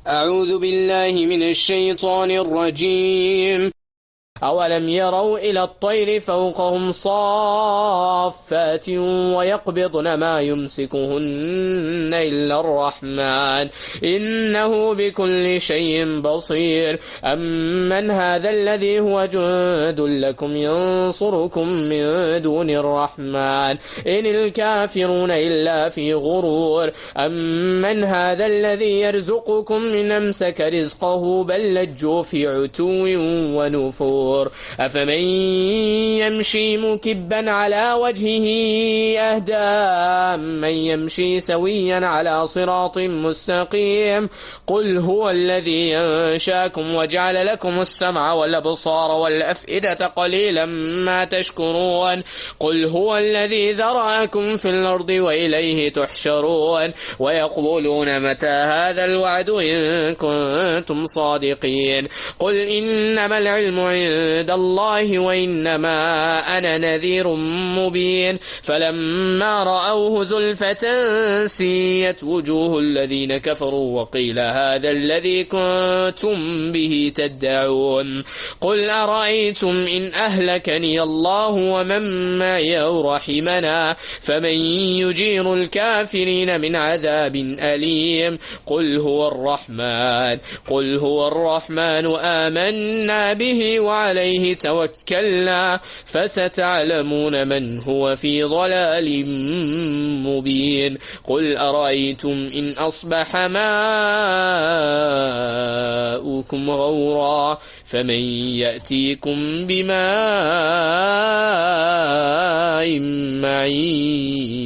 أعوذ بالله من الشيطان الرجيم. أولم يروا إلى الطير فوقهم صافات ويقبضن ما يمسكهن إلا الرحمن إنه بكل شيء بصير أمن هذا الذي هو جند لكم ينصركم من دون الرحمن إن الكافرون إلا في غرور أمن هذا الذي يرزقكم من أمسك رزقه بل لجوا في عتو ونفور أفمن يمشي مكبا على وجهه أهدى من يمشي سويا على صراط مستقيم قل هو الذي ينشاكم وجعل لكم السمع والأبصار والأفئدة قليلا ما تشكرون قل هو الذي ذرأكم في الأرض وإليه تحشرون ويقولون متى هذا الوعد إن كنتم صادقين قل إنما العلم عند الله وإنما أنا نذير مبين فلما رأوه زلفة سيئت وجوه الذين كفروا وقيل هذا الذي كنتم به تدعون قل أرأيتم إن أهلكني الله ومن معي أو رحمنا فمن يجير الكافرين من عذاب أليم قل هو الرحمن آمنا به وعليه توكلنا فستعلمون من هو في ضلال مبين قل أرأيتم إن أصبح ماؤكم غورا فمن يأتيكم بماء معين.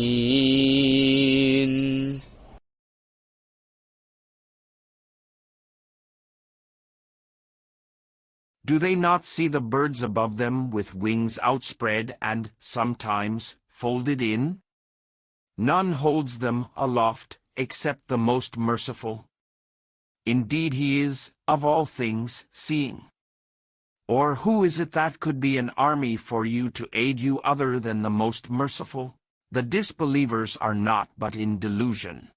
Do they not see the birds above them with wings outspread and, sometimes, folded in? None holds them aloft, except the most merciful. Indeed he is, of all things, seeing. Or who is it that could be an army for you to aid you other than the most merciful? The disbelievers are not but in delusion.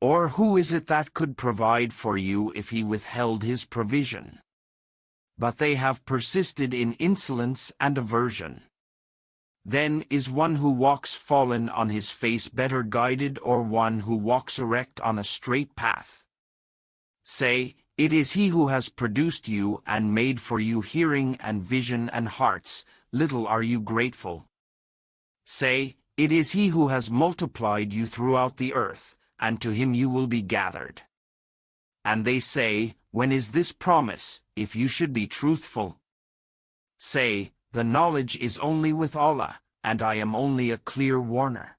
Or who is it that could provide for you if he withheld his provision? But they have persisted in insolence and aversion. Then is one who walks fallen on his face better guided or one who walks erect on a straight path? Say, it is he who has produced you and made for you hearing and vision and hearts, little are you grateful. Say, it is he who has multiplied you throughout the earth, and to him you will be gathered. And they say, when is this promise, if you should be truthful? Say, the knowledge is only with Allah, and I am only a clear warner.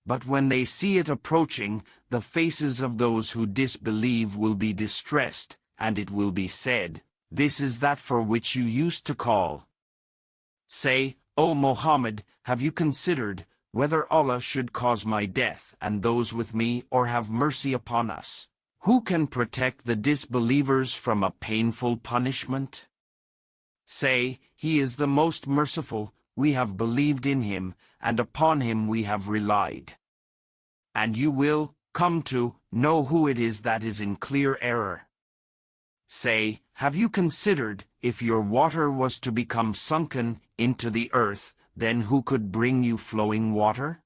But when they see it approaching, the faces of those who disbelieve will be distressed, and it will be said, this is that for which you used to call. Say, O Muhammad, have you considered, whether Allah should cause my death and those with me or have mercy upon us? Who can protect the disbelievers from a painful punishment? Say, he is the most merciful, we have believed in him, and upon him we have relied. And you will come to know who it is that is in clear error. Say, have you considered, if your water was to become sunken into the earth, then who could bring you flowing water?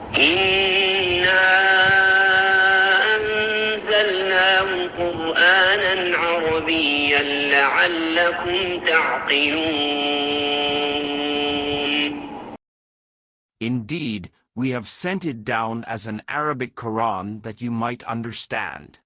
إنا أنزلناه قرآنا عربيا لعلكم تعقلون. Indeed, we have sent it down as an Arabic Quran that you might understand.